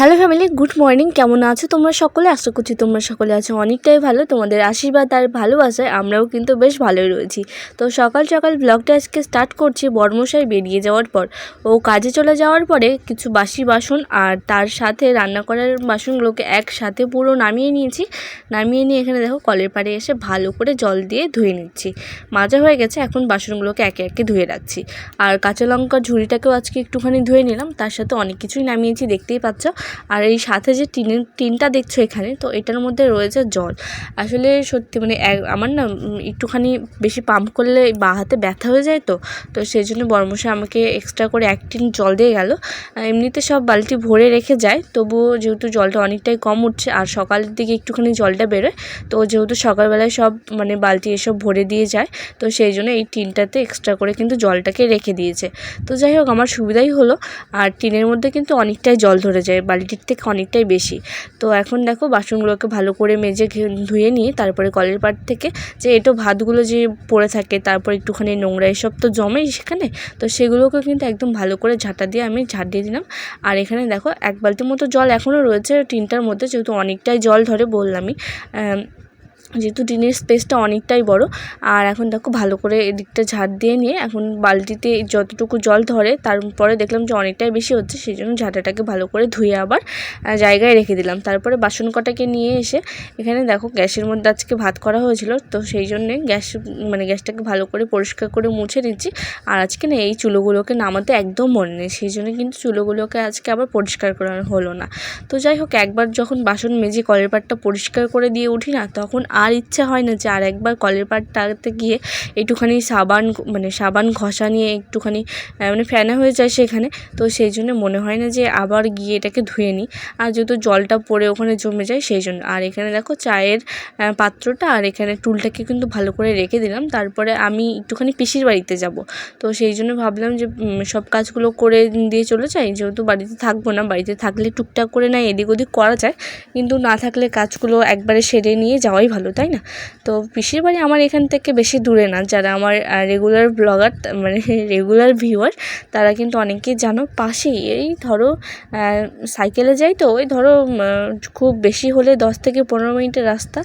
Hello family, good morning. কেমন আছো তোমরা সকলে? আশা করছি তোমরা সকলে আছো অনেকটাই ভালো। তোমাদের আশীর্বাদ আর ভালোবাসায় আমরাও কিন্তু বেশ ভালোই রয়েছি। তো সকাল সকাল ব্লগটা আজকে স্টার্ট করছি বর্মশাই বেরিয়ে যাওয়ার পর। ও কাজে চলে যাওয়ার পরে কিছু বাসি বাসন আর তার সাথে রান্না করার বাসনগুলোকে একসাথে পুরো নামিয়ে নিয়েছি। নামিয়ে নিয়ে এখানে দেখো কলের পাড়ে এসে ভালো করে জল দিয়ে ধুয়ে নিচ্ছি। মাজা হয়ে গেছে, এখন বাসনগুলোকে একে একে ধুয়ে রাখছি। আর কাঁচা লঙ্কার ঝুড়িটাকেও আজকে একটুখানি ধুয়ে নিলাম, তার সাথে অনেক কিছুই নামিয়েছি, দেখতেই পাচ্ছ। আর এই সাথে যে টিনটা দেখছো এখানে, তো এটার মধ্যে রয়েছে জল। আসলে সত্যি মানে আমার না একটুখানি বেশি পাম্প করলে বাঁ হাতে ব্যথা হয়ে যায়, তো সেই জন্য বর্মশাই আমাকে এক্সট্রা করে 1 টিন জল দিয়ে গেল। এমনিতে সব বালতি ভরে রেখে যায়, তবুও যেহেতু জলটা অনেকটাই কম উঠছে আর সকালের দিকে একটুখানি জলটা বেরোয়, তো যেহেতু সকালবেলায় সব মানে বালতি এসব ভরে দিয়ে যায়, তো সেই জন্য এই টিনটাতে এক্সট্রা করে কিন্তু জলটাকে রেখে দিয়েছে। তো যাই হোক, আমার সুবিধাই হলো। আর টিনের মধ্যে কিন্তু অনেকটাই জল ধরে যায়, বালতির থেকে অনেকটাই বেশি। তো এখন দেখো বাসনগুলোকে ভালো করে মেজে ধুয়ে নিয়ে তারপরে কলের পাড় থেকে যে এটো ভাতগুলো যে পড়ে থাকে, তারপর একটুখানি নোংরা এসব তো জমেই সেখানে, তো সেগুলোকে কিন্তু একদম ভালো করে ঝাঁটা দিয়ে আমি ঝাঁট দিয়ে দিলাম। আর এখানে দেখো 1 বালতির মতো জল এখনও রয়েছে টিনটার মধ্যে, যেহেতু অনেকটাই জল ধরে বললামই, যেহেতু টিনের স্পেসটা অনেকটাই বড়। আর এখন দেখো ভালো করে এদিকটা ঝাড় দিয়ে নিয়ে এখন বালতিতে যতটুকু জল ধরে, তারপরে দেখলাম যে অনেকটাই বেশি হচ্ছে, সেই জন্য ঝাঁটাটাকে ভালো করে ধুয়ে আবার জায়গায় রেখে দিলাম। তারপরে বাসন কটাকে নিয়ে এসে এখানে দেখো গ্যাসের মধ্যে আজকে ভাত করা হয়েছিল, তো সেই জন্যে গ্যাসটাকে ভালো করে পরিষ্কার করে মুছে দিচ্ছি। আর আজকে না এই চুলোগুলোকে নামাতে একদম মনে নেই, সেই জন্য কিন্তু চুলোগুলোকে আজকে আবার পরিষ্কার করা হলো না। তো যাই হোক, একবার যখন বাসন মেজে কলের পাড়টা পরিষ্কার করে দিয়ে উঠি না, তখন আর ইচ্ছা হয় না যে আর একবার কলের পাড়টাতে গিয়ে একটুখানি সাবান ঘষা নিয়ে একটুখানি ফেনা হয়ে যায় সেখানে, তো সেই জন্য মনে হয় না যে আবার গিয়ে এটাকে ধুয়ে নিই। আর যেহেতু জলটা পড়ে ওখানে জমে যায় সেই জন্য। আর এখানে দেখো চায়ের পাত্রটা আর এখানে টুলটাকে কিন্তু ভালো করে রেখে দিলাম। তারপরে আমি একটুখানি পিসির বাড়িতে যাব, তো সেই জন্য ভাবলাম যে সব কাজগুলো করে দিয়ে চলে যাই, যেহেতু বাড়িতে থাকবো না। বাড়িতে থাকলে টুকটাক করে না এদিক ওদিক করা যায়, কিন্তু না থাকলে কাজগুলো একবারে সেরে নিয়ে যাওয়াই ভালো, তাই না? তো পিসির বাড়ি আমার এখান থেকে বেশি দূরে না। যারা আমার রেগুলার ব্লগার মানে রেগুলার ভিউয়ার, তারা কিন্তু অনেকেই জানো, পাশেই। এই ধরো সাইকেলে যাই, তো ওই ধরো খুব বেশি হলে 10 থেকে 15 মিনিটের রাস্তা,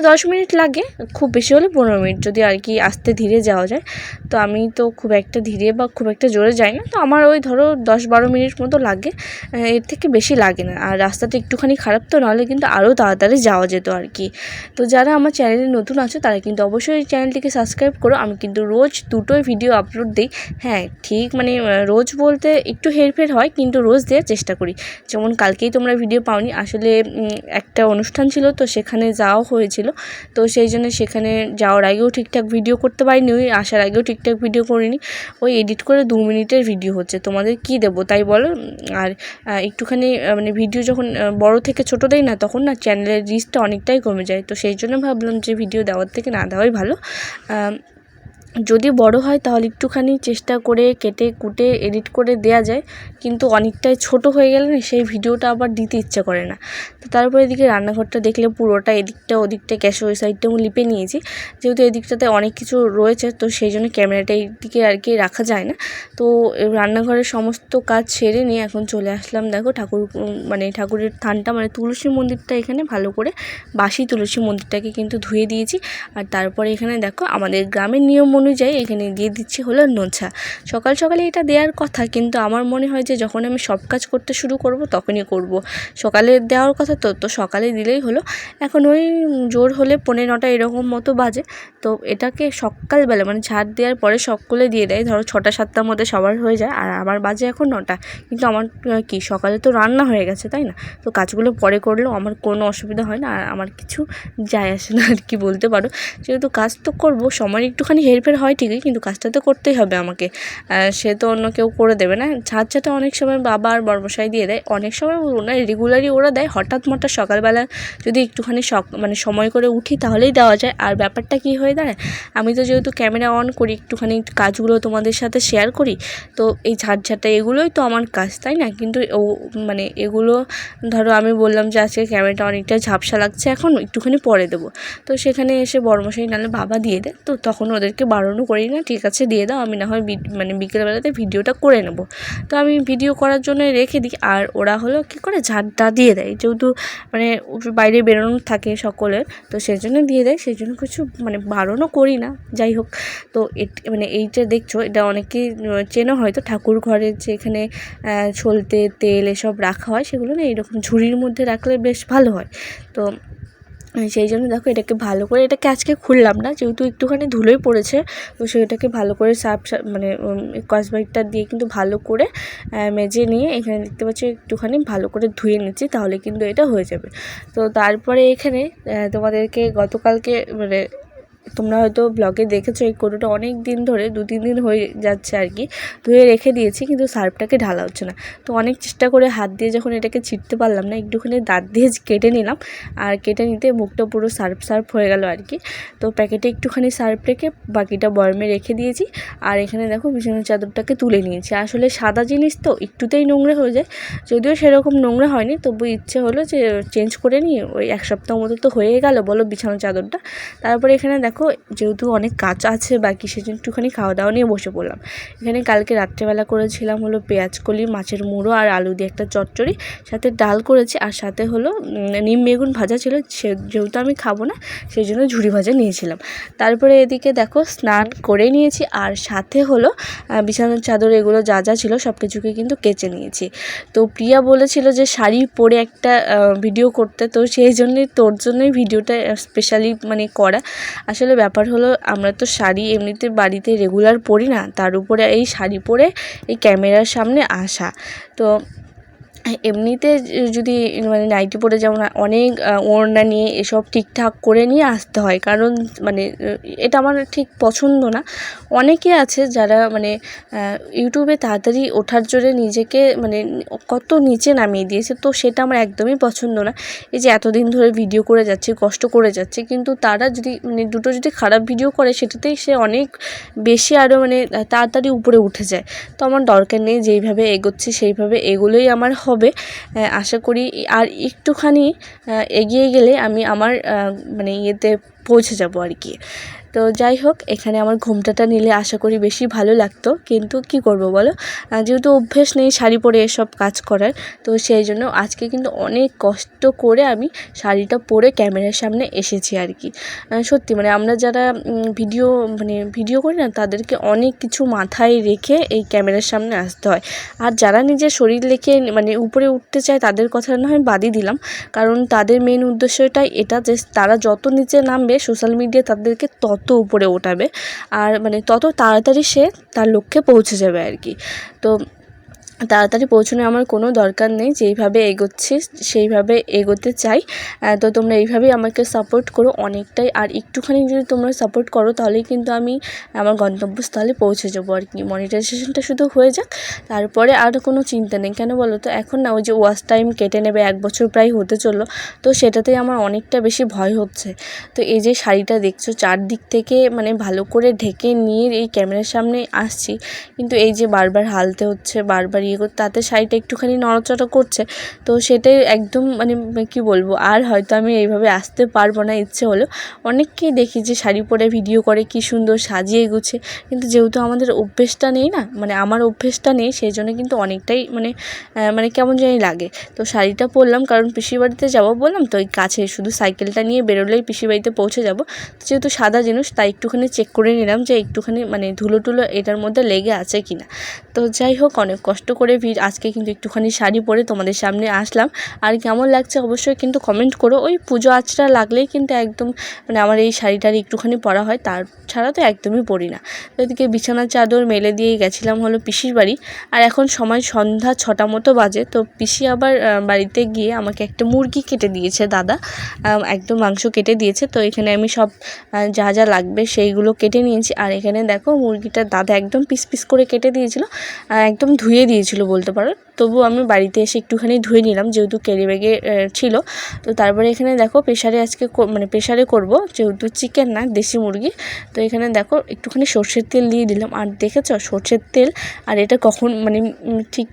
10 মিনিট লাগে, খুব বেশি হলে 15 মিনিট যদি আর কি আস্তে ধীরে যাওয়া যায়। তো আমি তো খুব একটা ধীরে বা খুব একটা জোরে যাই না, তো আমার ওই ধরো 10-12 মিনিট মতো লাগে, এর থেকে বেশি লাগে না। আর রাস্তাটা একটুখানি খারাপ, তো নাহলে কিন্তু আরও তাড়াতাড়ি যাওয়া যেত আর কি। তো যারা আমার চ্যানেলে নতুন আছে তারা কিন্তু অবশ্যই চ্যানেলটিকে সাবস্ক্রাইব করো। আমি কিন্তু রোজ 2টোই ভিডিও আপলোড দিই। হ্যাঁ ঠিক, মানে রোজ বলতে একটু হেরফের হয়, কিন্তু রোজ দেওয়ার চেষ্টা করি। যেমন কালকেই তোমরা ভিডিও পাওনি, আসলে একটা অনুষ্ঠান ছিল, তো সেখানে যাওয়া হয়েছিল, তো সেই জন্য সেখানে যাওয়ার আগেও ঠিকঠাক ভিডিও করতে পারিনি, ওই আসার আগেও ঠিকঠাক ভিডিও করিনি। ওই এডিট করে 2 মিনিটের ভিডিও হচ্ছে, তোমাদের কি দেবো তাই বলো? আর একটুখানি মানে ভিডিও যখন বড় থেকে ছোট দেই না, তখন না চ্যানেলের রিচটা অনেকটাই কমে যায়, তো সেই জন্য ভাবলাম যে ভিডিও দেওয়ার থেকে না দেওয়াই ভালো। যদি বড় হয় তাহলে একটুখানি চেষ্টা করে কেটে কুটে এডিট করে দেয়া যায়, কিন্তু অনেকটাই ছোট হয়ে গেলে না সেই ভিডিওটা আবার দিতে ইচ্ছা করে না। তো তারপরে এদিকে রান্নাঘরটা দেখলে পুরোটা এদিকটা ওদিকটা গ্যাসের ওই সাইডটাও লিপে নিয়েছি, যেহেতু এদিকটাতে অনেক কিছু রয়েছে, তো সেই জন্য ক্যামেরাটা এইদিকে আর কি রাখা যায় না। তো রান্নাঘরের সমস্ত কাজ সেরে নিয়ে এখন চলে আসলাম দেখো ঠাকুরের থানটা মানে তুলসী মন্দিরটা, এখানে ভালো করে বাসি তুলসী মন্দিরটাকে কিন্তু ধুয়ে দিয়েছি। আর তারপরে এখানে দেখো আমাদের গ্রামের নিয়ম অনুযায়ী এখানে দিয়ে দিচ্ছি হলো নোছা। সকাল সকালে এটা দেওয়ার কথা, কিন্তু আমার মনে হয় যে যখন আমি সব কাজ করতে শুরু করব তখনই করব। সকালে দেওয়ার কথা তো সকালে দিলেই হলো। এখন ওই জোর হলে 9:45 এরকম মতো বাজে, তো এটাকে সকালবেলা মানে ঝাড় দেওয়ার পরে সকলে দিয়ে দেয়, ধরো 6টা-7টার মধ্যে সবার হয়ে যায়, আর আমার বাজে এখন 9টা। কিন্তু আমার কি সকালে তো রান্না হয়ে গেছে, তাই না? তো কাজগুলো পরে করলেও আমার কোনো অসুবিধা হয় না, আর আমার কিছু যায় আসে না আর কি বলতে পারো। যেহেতু কাজ তো করবো, সময় একটুখানি হেরফের হয় ঠিকই, কিন্তু কাজটা তো করতেই হবে আমাকে, সে তো অন্য কেউ করে দেবে না। ঝাঁটা অনেক সময় বাবা আর বড়মশাই দিয়ে দেয়, অনেক সময় বলবো না, রেগুলারই ওরা দেয়। হঠাৎ সকালবেলা যদি একটুখানি সময় করে উঠি তাহলেই দেওয়া যায়। আর ব্যাপারটা কী হয়ে দাঁড়ায়, আমি তো যেহেতু ক্যামেরা অন করি, একটুখানি কাজগুলো তোমাদের সাথে শেয়ার করি, তো এই ঝাঁটা এগুলোই তো আমার কাজ, তাই না? কিন্তু এগুলো ধরো আমি বললাম যে আজকে ক্যামেরাটা অনেকটা ঝাপসা লাগছে, এখন একটুখানি পরে দেবো, তো সেখানে এসে বড়মশাই নাহলে বাবা দিয়ে দেয়, তো তখন ওদেরকে বারণও করি না, ঠিক আছে দিয়ে দাও, আমি না হয় মানে বিকেলবেলাতে ভিডিওটা করে নেব। তো আমি ভিডিও করার জন্য রেখে দিই, আর ওরা হলো কী করে ঝাড়টা দিয়ে দেয়, যেহেতু মানে বাইরে বেরোনো থাকে সকলের, তো সেই জন্য দিয়ে দেয়, সেই জন্য কিছু মানে বারণও করি না। যাই হোক, তো মানে এইটা দেখছো, এটা অনেকেই চেনো হয়তো, ঠাকুর ঘরের যে এখানে সলতে তেল এসব রাখা হয়, সেগুলো না এইরকম ঝুড়ির মধ্যে রাখলে বেশ ভালো হয়। তো সেই জন্য দেখো এটাকে ভালো করে, এটাকে আজকে খুললাম না যেহেতু একটুখানি ধুলোই পড়েছে, তো সেটাকে ভালো করে মানে স্কচব্রাইটটা দিয়ে কিন্তু ভালো করে মেজে নিয়ে এখানে দেখতে পাচ্ছি একটুখানি ভালো করে ধুয়ে নিচ্ছি, তাহলে কিন্তু এটা হয়ে যাবে। তো তারপরে এখানে তোমাদেরকে গতকালকে মানে তোমরা হয়তো ব্লগে দেখেছো, এই কৌটোটা অনেক দিন ধরে 2-3 দিন হয়ে যাচ্ছে আর কি ধুয়ে রেখে দিয়েছি, কিন্তু সার্ফটাকে ঢালা হচ্ছে না। তো অনেক চেষ্টা করে হাত দিয়ে যখন এটাকে ছিটতে পারলাম না, একটুখানি দাঁত দিয়ে কেটে নিলাম, আর কেটে নিতে মুখটা পুরো সার্ফ হয়ে গেল আর কি। তো প্যাকেটে একটুখানি সার্ফ রেখে বাকিটা বয়মে রেখে দিয়েছি। আর এখানে দেখো বিছানার চাদরটাকে তুলে নিয়েছি। আসলে সাদা জিনিস তো একটুতেই নোংরা হয়ে যায়, যদিও সেরকম নোংরা হয়নি, তবু ইচ্ছে হলো যে চেঞ্জ করে নিয়ে, ওই 1 সপ্তাহ মতো তো হয়ে গেল বলো বিছানার চাদরটা। তারপরে এখানে দেখো যেহেতু অনেক কাজ আছে বাকি, সেজন্য একটুখানি খাওয়া দাওয়া নিয়ে বসে পড়লাম। এখানে কালকে রাত্রেবেলা করেছিলাম হলো পেঁয়াজকলি, মাছের মুড়ো আর আলু দিয়ে একটা চচ্চড়ি, সাথে ডাল করেছি, আর সাথে হলো নিম বেগুন ভাজা ছিল, যেহেতু আমি খাবো না সেই জন্য ঝুড়ি ভাজা নিয়েছিলাম। তারপরে এদিকে দেখো স্নান করে নিয়েছি, আর সাথে হলো বিছানার চাদর এগুলো যা যা ছিল সব কিছুকে কিন্তু কেচে নিয়েছি। তো প্রিয়া বলেছিল যে শাড়ি পরে একটা ভিডিও করতে, তো সেই জন্যই তোর জন্যই ভিডিওটা স্পেশালি মানে করা। আসলে ব্যাপার হলো আমরা তো শাড়ি এমনিতে বাড়িতে রেগুলার পরি না, তার উপরে এই শাড়ি পরে এই ক্যামেরার সামনে আসা। তো এমনিতে যদি মানে নাইটি পরে যেমন অনেক ওড়না নিয়ে এসব ঠিকঠাক করে নিয়ে আসতে হয়, কারণ মানে এটা আমার ঠিক পছন্দ না। অনেকে আছে যারা মানে ইউটিউবে তাড়াতাড়ি ওঠার জন্য নিজেকে মানে কত নিচে নামিয়ে দিয়েছে, তো সেটা আমার একদমই পছন্দ না। এই যে এতদিন ধরে ভিডিও করে যাচ্ছে, কষ্ট করে যাচ্ছে, কিন্তু তারা যদি মানে দুটো যদি খারাপ ভিডিও করে, সেটাতেই সে অনেক বেশি আরও মানে তাড়াতাড়ি উপরে উঠে যায়। তো আমার দরকার নেই, যেইভাবে এগোচ্ছি সেইভাবে এগোলেই আমার হবে আশা করি। আর একটুখানি এগিয়ে গেলে আমি আমার মানে ইয়েতে পৌঁছে যাব আর কি। তো যাই হোক, এখানে আমার ঘোমটাটা নিলে আশা করি বেশি ভালো লাগতো, কিন্তু কি করব বলো, যেহেতু অভ্যেস নেই শাড়ি পরে এসব কাজ করার, তো সেই জন্য আজকে কিন্তু অনেক কষ্ট করে আমি শাড়িটা পরে ক্যামেরার সামনে এসেছি আর কি। সত্যি মানে আমরা যারা ভিডিও করি না, তাদেরকে অনেক কিছু মাথায় রেখে এই ক্যামেরার সামনে আসতে হয়। আর যারা নিজের শরীর রেখে মানে উপরে উঠতে চায়, তাদের কথা না হয় বাদই দিলাম, কারণ তাদের মেন উদ্দেশ্যটাই এটা যে তারা যত নিচে নামবে সোশ্যাল মিডিয়া তাদেরকে তত উপরে ওঠাবে, আর মানে তত তাড়াতাড়ি সে তার লক্ষ্যে পৌঁছে যাবে আর কি। তো তাড়াতাড়ি পৌঁছানোর আমার কোনো দরকার নেই, যেইভাবে এগোচ্ছি সেইভাবে এগোতে চাই। তো তোমরা এইভাবেই আমাকে সাপোর্ট করো অনেকটাই, আর একটুখানি যদি তোমরা সাপোর্ট করো তাহলেই কিন্তু আমি আমার গন্তব্যস্থলে পৌঁছে যাবো আর কি। মনিটাইজেশনটা শুধু হয়ে যাক, তারপরে আর কোনো চিন্তা নেই। কেন বলো তো, এখন না ওই যে ওয়াচ টাইম কেটে নেবে, 1 বছর প্রায় হতে চললো, তো সেটাতেই আমার অনেকটা বেশি ভয় হচ্ছে। তো এই যে শাড়িটা দেখছো, চারদিক থেকে মানে ভালো করে ঢেকে নিয়ে এই ক্যামেরার সামনে আসছি, কিন্তু এই যে বারবার হালতে হচ্ছে, বারবার তাতে শাড়িটা একটুখানি নড়াচড়া করছে, তো সেটাই একদম মানে কি বলবো, আর হয়তো আমি এইভাবে আসতে পারবো না। ইচ্ছে হলো, অনেককেই দেখি যে শাড়ি পরে ভিডিও করে, কি সুন্দর সাজিয়ে গুছে, কিন্তু যেহেতু আমাদের অভ্যেসটা নেই না, মানে আমার অভ্যেসটা নেই, সেই জন্য কিন্তু অনেকটাই মানে কেমন জানি লাগে। তো শাড়িটা পরলাম কারণ পিসির বাড়িতে যাবো বললাম, তো ওই কাছে শুধু সাইকেলটা নিয়ে বেরোলেই পিসির বাড়িতে পৌঁছে যাবো। যেহেতু সাদা জিনিস, তাই একটুখানি চেক করে নিলাম যে একটুখানি মানে ধুলো টুলো এটার মধ্যে লেগে আছে কিনা। তো যাই হোক, অনেক কষ্ট করে আজকে কিন্তু একটুখানি শাড়ি পরে তোমাদের সামনে আসলাম। আর কেমন লাগছে অবশ্যই কিন্তু কমেন্ট করো। ওই পুজো আচরা লাগলেই কিন্তু একদম মানে আমার এই শাড়িটার একটুখানি পরা হয়, তাছাড়া তো একদমই পরি না। তো এদিকে বিছানার চাদর মেলে দিয়েই গেছিলাম হলো পিসির বাড়ি, আর এখন সময় সন্ধ্যা 6টা মতো বাজে। তো পিসি আবার বাড়িতে গিয়ে আমাকে একটা মুরগি কেটে দিয়েছে দাদা, একদম মাংস কেটে দিয়েছে। তো এখানে আমি সব যা যা লাগবে সেইগুলো কেটে নিয়েছি। আর এখানে দেখো মুরগিটা দাদা একদম পিস পিস করে কেটে দিয়েছিল, একদম ধুয়ে দিয়েছিল বলতে পারো। তবু আমি বাড়িতে এসে একটুখানি ধুয়ে নিলাম যেহেতু ক্যারি ব্যাগে ছিল। তো তারপরে এখানে দেখো প্রেশারে আজকে প্রেশারে করব, যেহেতু চিকেন না দেশি মুরগি। তো এখানে দেখো একটুখানি সর্ষের তেল দিয়ে দিলাম। আর দেখেছো সর্ষের তেল আর এটা কখন ঠিক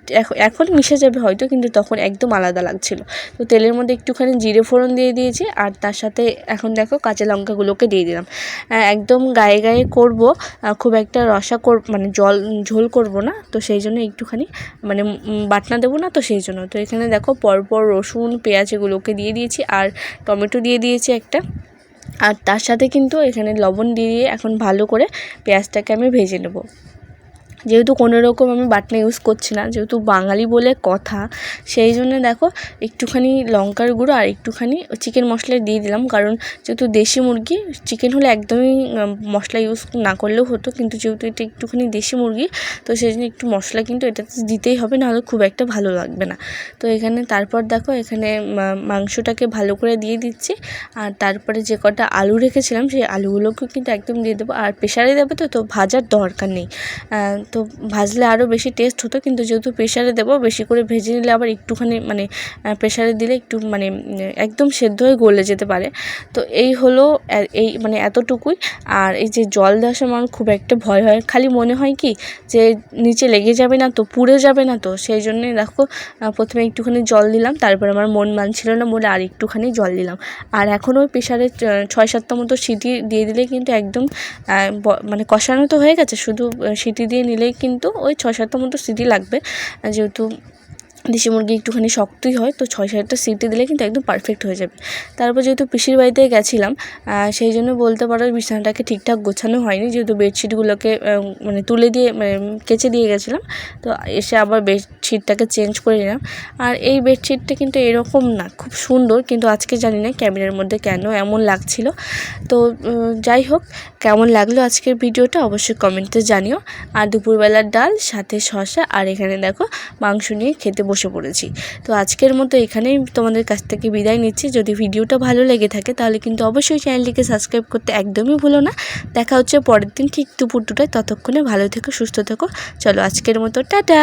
এখন মিশে যাবে হয়তো, কিন্তু তখন একদম আলাদা লাগছিল। তো তেলের মধ্যে একটুখানি জিরে ফোড়ন দিয়ে দিয়েছি, আর তার সাথে এখন দেখো কাঁচা লঙ্কাগুলোকে দিয়ে দিলাম। একদম গায়ে গায়ে করব, খুব একটা রসা ঝোল করব না, তো সেই জন্য একটুখানি বাটনা দেবো না, তো সেই জন্য। তো এখানে দেখো পরপর রসুন পেঁয়াজ এগুলোকে দিয়ে দিয়েছি, আর টমেটো দিয়ে দিয়েছি একটা। আর তার সাথে কিন্তু এখানে লবণ দিয়ে এখন ভালো করে পেঁয়াজটাকে আমি ভেজে নেব। যেহেতু কোনো রকম আমি বাটনা ইউজ করছি না, যেহেতু বাঙালি বলে কথা, সেই জন্য দেখো একটুখানি লঙ্কার গুঁড়ো আর একটুখানি চিকেন মশলা দিয়ে দিলাম। কারণ যেহেতু দেশি মুরগি, চিকেন হলে একদমই মশলা ইউজ না করলেও হতো, কিন্তু যেহেতু এটা একটুখানি দেশি মুরগি, তো সেই জন্য একটু মশলা কিন্তু এটাতে দিতেই হবে, নাহলে খুব একটা ভালো লাগবে না। তো এখানে তারপর দেখো এখানে মাংসটাকে ভালো করে দিয়ে দিচ্ছি, আর তারপরে যে কটা আলু রেখেছিলাম সেই আলুগুলোকেও কিন্তু একদম দিয়ে দেবো। আর প্রেশারে দেবে তো ভাজার দরকার নেই, তো ভাজলে আরও বেশি টেস্ট হতো, কিন্তু যেহেতু প্রেশারে দেবো বেশি করে ভেজে নিলে আবার একটুখানি প্রেশারে দিলে একটু একদম সেদ্ধ হয়ে গলে যেতে পারে। তো এই হলো এই এতটুকুই। আর এই যে জল দেওয়ার সময় আমার খুব একটা ভয় হয়, খালি মনে হয় কি যে নিচে লেগে যাবে না তো, পুড়ে যাবে না তো, সেই জন্যই দেখো প্রথমে একটুখানি জল দিলাম, তারপর আমার মন মানছিল না বলে আর একটুখানি জল দিলাম। আর এখনও ওই প্রেশারে 6-7টা মতো সিটি দিয়ে দিলে কিন্তু একদম কষানো তো হয়ে গেছে, শুধু সিটি দিয়ে নিলেই কিন্তু ওই 6-7টা মতো সিটি লাগবে। যেহেতু দেশি মুরগি একটুখানি শক্তই হয়, তো 6-7টা সিটি দিলে কিন্তু একদম পারফেক্ট হয়ে যাবে। তারপর যেহেতু পিসির বাড়িতে গেছিলাম, সেই জন্য বলতে পারো বিছানাটাকে ঠিকঠাক গোছানো হয়নি, যেহেতু বেডশিটগুলোকে তুলে দিয়ে কেচে দিয়ে গেছিলাম। তো এসে আবার বেডশিটটাকে চেঞ্জ করে নিলাম। আর এই বেডশিটটা কিন্তু এরকম না, খুব সুন্দর, কিন্তু আজকে জানি না ক্যামেরার মধ্যে কেন এমন লাগছিল। তো যাই হোক, কেমন লাগলো আজকের ভিডিওটা অবশ্যই কমেন্টে জানিও। আর দুপুরবেলার ডাল সাথে শসা, আর এখানে দেখো মাংস নিয়ে খেতে বসে পড়েছি। তো আজকের মতো এখানেই তোমাদের কাছ থেকে বিদায় নিচ্ছি। যদি ভিডিওটা ভালো লেগে থাকে তাহলে কিন্তু অবশ্যই চ্যানেলটিকে সাবস্ক্রাইব করতে একদমই ভুলো না। দেখা হচ্ছে পরের দিন ঠিক দুপুর 2টায়। ততক্ষণে ভালো থেকো, সুস্থ থেকো। চলো আজকের মতো টাটা।